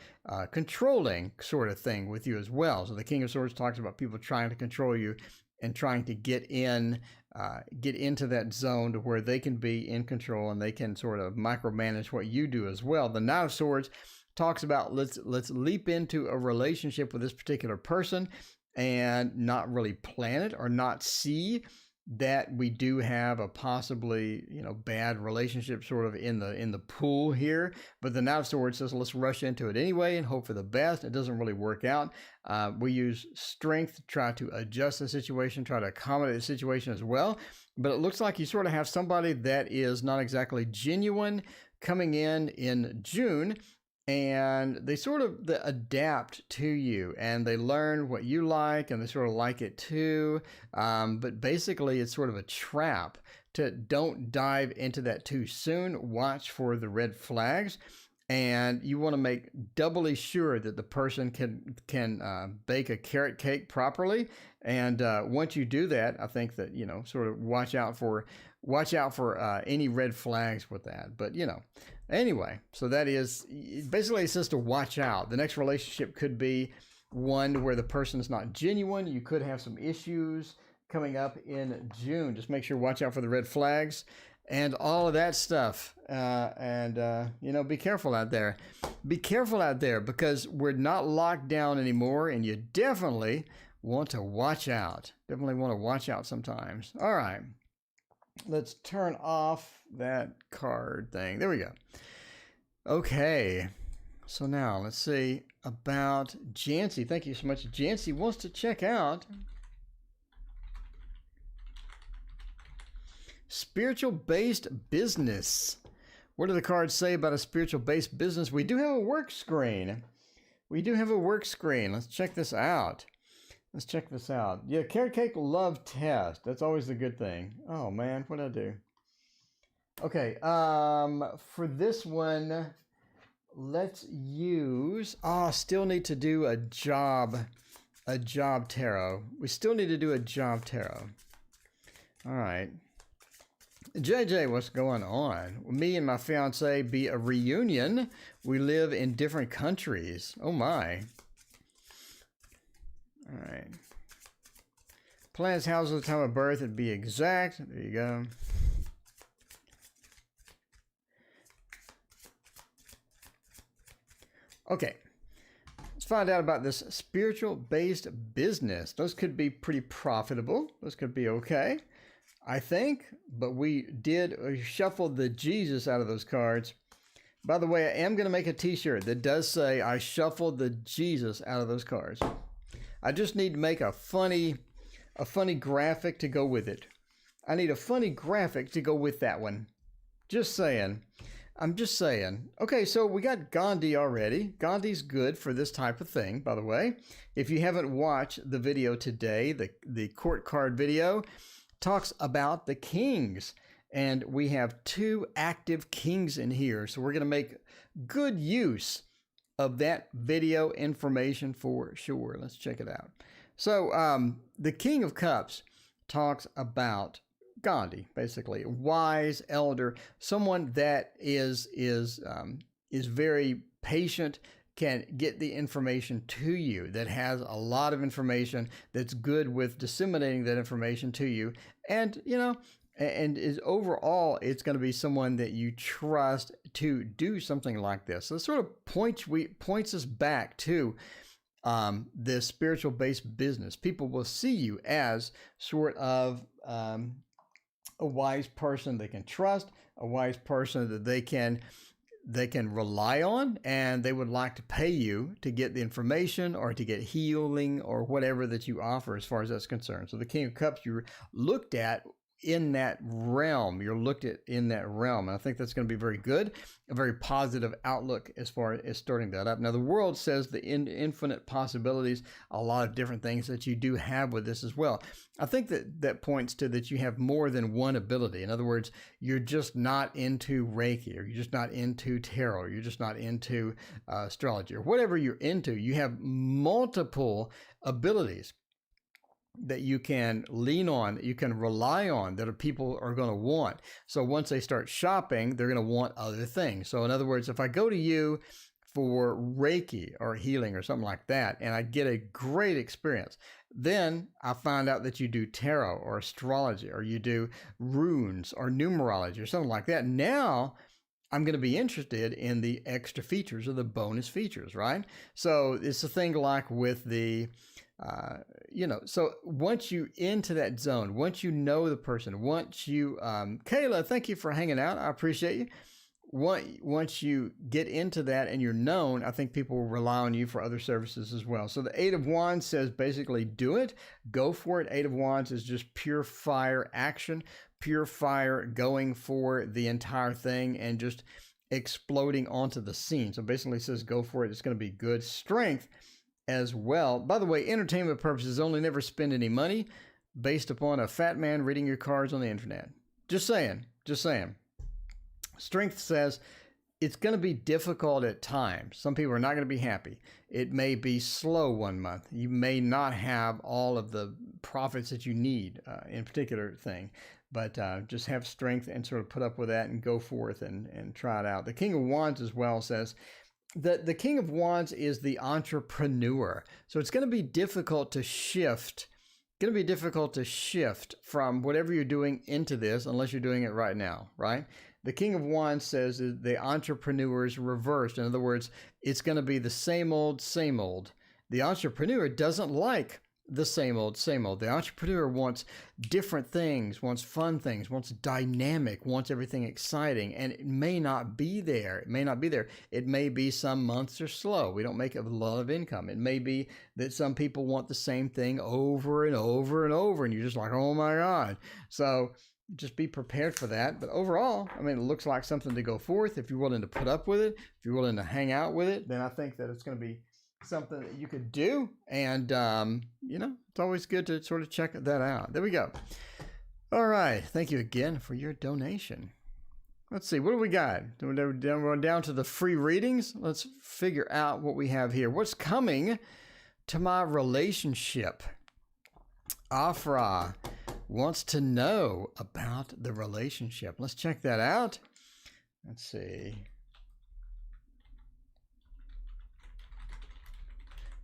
controlling sort of thing with you as well. So the King of Swords talks about people trying to control you and trying to get into that zone to where they can be in control and they can sort of micromanage what you do as well. The Knight of Swords talks about let's leap into a relationship with this particular person and not really plan it, or not see that we do have a possibly, bad relationship sort of in the pool here. But the Knight of Swords says let's rush into it anyway and hope for the best. It doesn't really work out. We use strength to try to adjust the situation, try to accommodate the situation as well. But it looks like you sort of have somebody that is not exactly genuine coming in June. And they sort of adapt to you, and they learn what you like, and they sort of like it too. But basically, it's sort of a trap. Don't dive into that too soon. Watch for the red flags, and you want to make doubly sure that the person can bake a carrot cake properly. And once you do that, I think that sort of watch out for any red flags with that. But anyway, so that is basically, it says to watch out. The next relationship could be one where the person is not genuine. You could have some issues coming up in June. Just make sure, watch out for the red flags and all of that stuff. Be careful out there. Be careful out there, because we're not locked down anymore, and you definitely want to watch out. Definitely want to watch out sometimes. All right. Let's turn off that card thing. There we go. Okay. So now let's see about Jancy. Thank you so much. Jancy wants to check out spiritual-based business. What do the cards say about a spiritual-based business? We do have a work screen. Let's check this out. Yeah, carrot cake love test. That's always a good thing. Oh man, what'd I do? Okay, for this one, let's use, still need to do a job tarot. We still need to do a job tarot. All right. JJ, what's going on? Me and my fiance be a reunion. We live in different countries. Oh my. All right. Planets, houses, time of birth, it'd be exact. There you go. Okay. Let's find out about this spiritual-based business. Those could be pretty profitable. Those could be okay, I think. But we shuffled the Jesus out of those cards. By the way, I am going to make a t-shirt that does say I shuffled the Jesus out of those cards. I just need to make a funny graphic to go with it. I need a funny graphic to go with that one. Just saying. I'm just saying. Okay, so we got Gandhi already. Gandhi's good for this type of thing, by the way. If you haven't watched the video today, the court card video talks about the kings. And we have 2 active kings in here. So we're going to make good use of that video information for sure. Let's check it out. So the King of Cups talks about Gandhi, basically a wise elder, someone that is very patient, can get the information to you, that has a lot of information, that's good with disseminating that information to you, and and is overall, it's going to be someone that you trust to do something like this. So it sort of points us back to this spiritual-based business. People will see you as sort of a wise person they can trust, a wise person that they can rely on, and they would like to pay you to get the information or to get healing or whatever that you offer as far as that's concerned. So the King of Cups you looked at in that realm. You're looked at in that realm. And I think that's going to be very good, a very positive outlook as far as starting that up. Now, the world says the infinite possibilities, a lot of different things that you do have with this as well. I think that points to that you have more than one ability. In other words, you're just not into Reiki, or you're just not into tarot, or you're just not into astrology, or whatever you're into. You have multiple abilities that you can lean on, that you can rely on, that people are going to want. So once they start shopping, they're going to want other things. So in other words, if I go to you for Reiki or healing or something like that, and I get a great experience, then I find out that you do tarot or astrology, or you do runes or numerology or something like that. Now I'm going to be interested in the extra features or the bonus features, right? So it's a thing like with the so once you into that zone, once you know the person, once you, Kayla, thank you for hanging out. I appreciate you. Once you get into that and you're known, I think people will rely on you for other services as well. So the 8 of Wands says basically do it, go for it. 8 of Wands is just pure fire action, pure fire, going for the entire thing and just exploding onto the scene. So basically it says go for it. It's going to be good. Strength as well. By the way, entertainment purposes only, never spend any money based upon a fat man reading your cards on the internet. Just saying. Strength says it's going to be difficult at times. Some people are not going to be happy. It may be slow one month. You may not have all of the profits that you need in a particular thing, but just have strength and sort of put up with that and go forth and try it out. The King of Wands as well says the King of Wands is the entrepreneur. So it's going to be difficult to shift. From whatever you're doing into this, unless you're doing it right now, right? The King of Wands says the entrepreneur is reversed. In other words, it's going to be the same old, same old. The entrepreneur doesn't like the same old, same old. The entrepreneur wants different things, wants fun things, wants dynamic, wants everything exciting, and it may not be there. It may be some months are slow. We don't make a lot of income. It may be that some people want the same thing over and over and over, and you're just like, oh my God. So just be prepared for that. But overall, I mean, it looks like something to go forth. If you're willing to put up with it, if you're willing to hang out with it, then I think that it's going to be something that you could do. And, it's always good to sort of check that out. There we go. All right. Thank you again for your donation. Let's see. What do we got? We're down to the free readings. Let's figure out what we have here. What's coming to my relationship? Afra wants to know about the relationship. Let's check that out. Let's see.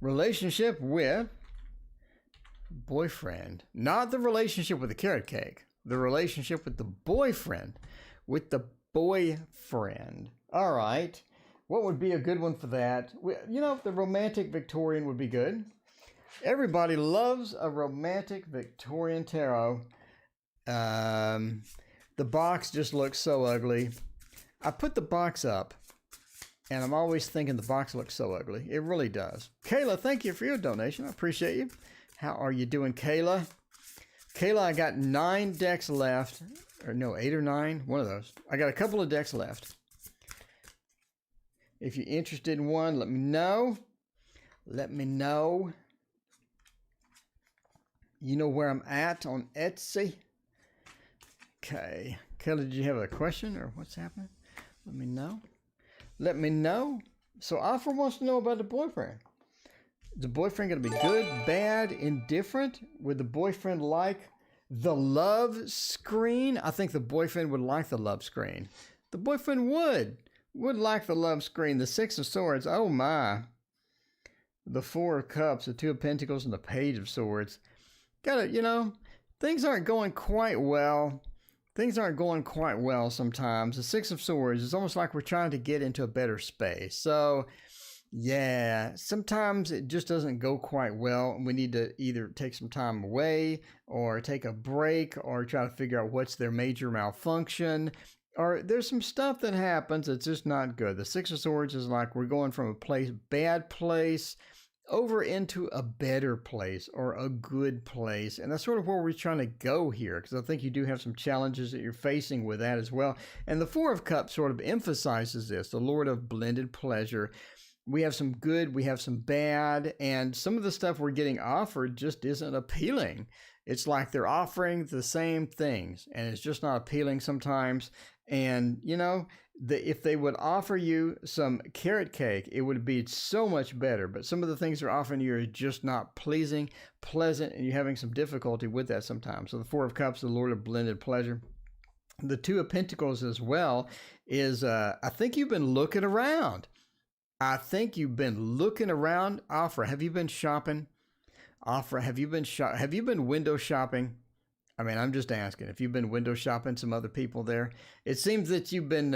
Relationship with boyfriend. Not the relationship with the carrot cake. The relationship with the boyfriend. All right. What would be a good one for that? The romantic Victorian would be good. Everybody loves a romantic Victorian tarot. The box just looks so ugly. I put the box up, and I'm always thinking the box looks so ugly. It really does. Kayla, thank you for your donation. I appreciate you. How are you doing, Kayla? Kayla, I got 9 decks left. Or no, 8 or 9. One of those. I got a couple of decks left. If you're interested in one, let me know. You know where I'm at on Etsy. Okay. Kayla, did you have a question or what's happening? Let me know. So Alpha wants to know about the boyfriend. Is the boyfriend going to be good, bad, indifferent? Would the boyfriend like the love screen? I think the boyfriend would like the love screen. The boyfriend would like the love screen. The 6 of Swords. Oh my. The 4 of Cups, the 2 of Pentacles, and the Page of Swords. Things aren't going quite well. Sometimes. The 6 of Swords is almost like we're trying to get into a better space. So, yeah, sometimes it just doesn't go quite well. We need to either take some time away or take a break or try to figure out what's their major malfunction. Or there's some stuff that happens that's just not good. The 6 of Swords is like we're going from a bad place over into a better place or a good place. And that's sort of where we're trying to go here, because I think you do have some challenges that you're facing with that as well. And the Four of Cups sort of emphasizes this, the Lord of blended pleasure. We have some good, we have some bad, and some of the stuff we're getting offered just isn't appealing. It's like they're offering the same things, and it's just not appealing sometimes. And, you know, if they would offer you some carrot cake, it would be so much better. But some of the things they're offering you are just not pleasant, and you're having some difficulty with that sometimes. So the Four of Cups, the Lord of blended pleasure. The Two of Pentacles as well is, I think you've been looking around. Afra, have you been shopping? Afra, have you been window shopping? I mean, I'm just asking if you've been window shopping some other people there. It seems that you've been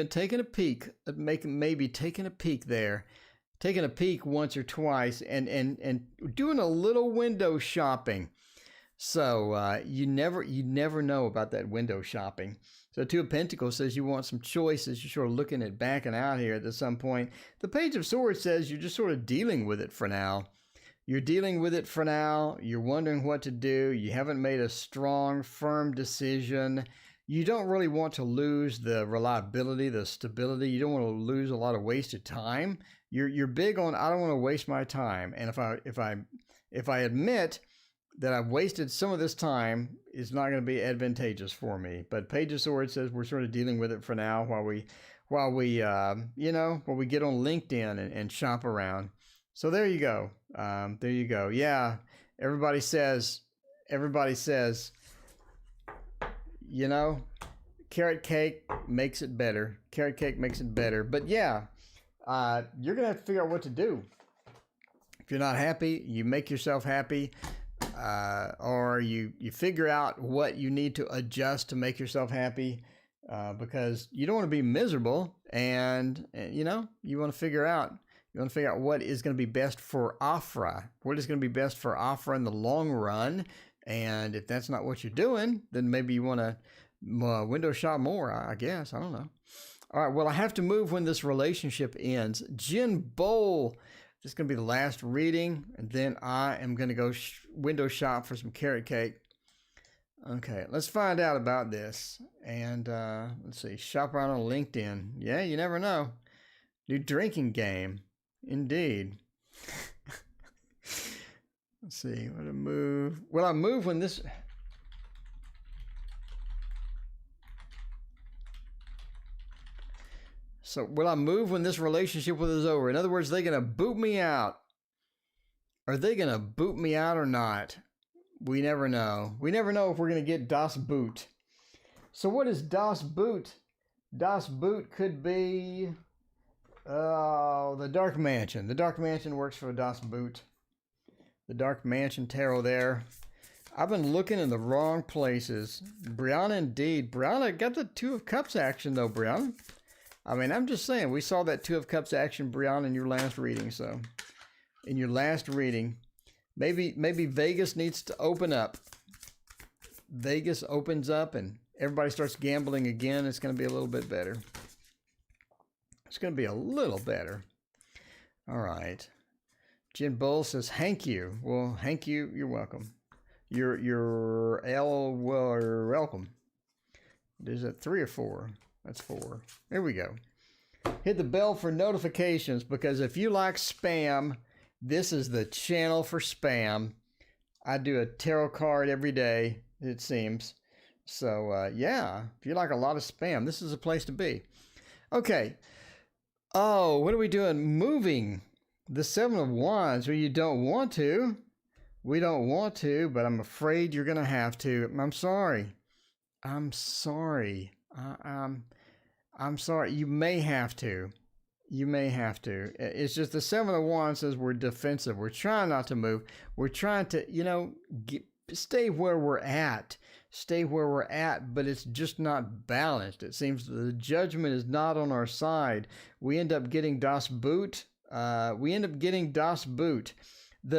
taking a peek, maybe taking a peek there, taking a peek once or twice, and doing a little window shopping. So you never know about that window shopping. So Two of Pentacles says you want some choices. You're sort of looking at backing out here at some point. The Page of Swords says you're just sort of dealing with it for now. You're dealing with it for now. You're wondering what to do. You haven't made a strong, firm decision. You don't really want to lose the reliability, the stability. You don't want to lose a lot of wasted time. You're big on, I don't want to waste my time. And if I admit that I've wasted some of this time, it's not going to be advantageous for me. But Page of Swords says we're sort of dealing with it for now while we get on LinkedIn and shop around. So there you go. Yeah, everybody says, you know, carrot cake makes it better. But yeah, you're going to have to figure out what to do. If you're not happy, you make yourself happy, or you figure out what you need to adjust to make yourself happy, because you don't want to be miserable, and you know, you want to figure out what is going to be best for Afra. What is going to be best for Afra in the long run. And if that's not what you're doing, then maybe you want to window shop more, I guess. I don't know. All right, well, I have to move when this relationship ends. Jen Bowl, this is going to be the last reading, and then I am going to go window shop for some carrot cake. Okay, let's find out about this. And let's see, shop around on LinkedIn. Yeah, you never know. New drinking game. Indeed. Let's see. Will I move? Will I move when this? So will I move when this relationship with is over? In other words, are they going to boot me out? Are they going to boot me out or not? We never know. We never know if we're going to get Das Boot. So what is Das Boot? Das Boot could be the Dark Mansion. The Dark Mansion works for Das Boot. The Dark Mansion tarot there. I've been looking in the wrong places. Brianna, indeed. Brianna got the Two of Cups action, though, Brianna. I mean, I'm just saying, we saw that Two of Cups action, Brianna, in your last reading. So, in your last reading, maybe Vegas needs to open up. Vegas opens up and everybody starts gambling again. It's going to be a little bit better. It's going to be a little better. All right. Jen Bull says, "Thank you." Well, thank you. You're welcome. You're welcome. Is it 3 or 4? That's 4. There we go. Hit the bell for notifications, because if you like spam, this is the channel for spam. I do a tarot card every day, it seems. So, yeah, if you like a lot of spam, this is a place to be. Okay. Oh, what are we doing? Moving the 7 of Wands. Well, you don't want to. We don't want to, but I'm afraid you're going to have to. I'm sorry. I'm sorry. I'm sorry. You may have to. You may have to. It's just the 7 of Wands says we're defensive. We're trying not to move. We're trying to, stay where we're at. Stay where we're at, but it's just not balanced. It seems the judgment is not on our side. We end up getting Das Boot. The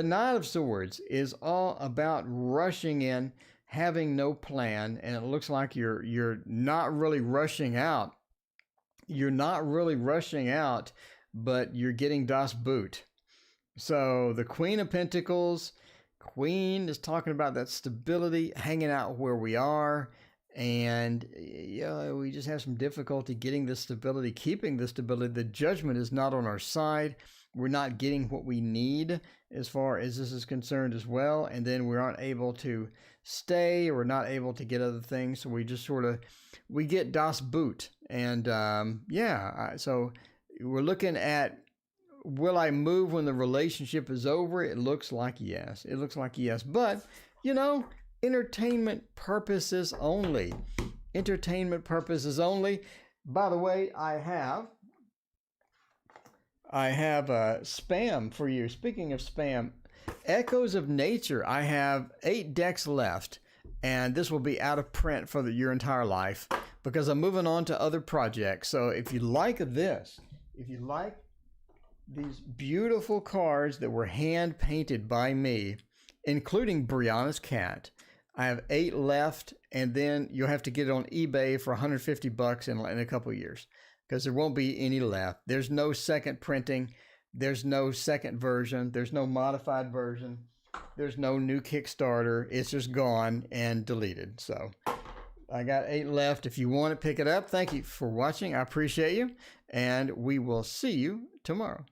Knight of Swords is all about rushing in, having no plan, and it looks like you're not really rushing out. You're not really rushing out, but you're getting Das Boot. So the Queen of Pentacles, Queen is talking about that stability, hanging out where we are. And yeah, we just have some difficulty getting this stability, keeping this stability. The Judgment is not on our side. We're not getting what we need as far as this is concerned as well. And then we aren't able to stay, or we're not able to get other things. So we just sort of, we get Das Boot. And so we're looking at, will I move when the relationship is over? It looks like yes. It looks like yes. But, you know, entertainment purposes only. Entertainment purposes only. By the way, I have spam for you. Speaking of spam, Echoes of Nature. I have 8 decks left, and this will be out of print for your entire life because I'm moving on to other projects. So if you like this, if you like these beautiful cards that were hand painted by me, including Brianna's cat, I have 8 left, and then you'll have to get it on eBay for $150 in a couple of years, because there won't be any left. There's no second printing. There's no second version. There's no modified version. There's no new Kickstarter. It's just gone and deleted. So I got 8 left. If you want to pick it up, thank you for watching. I appreciate you, and we will see you tomorrow.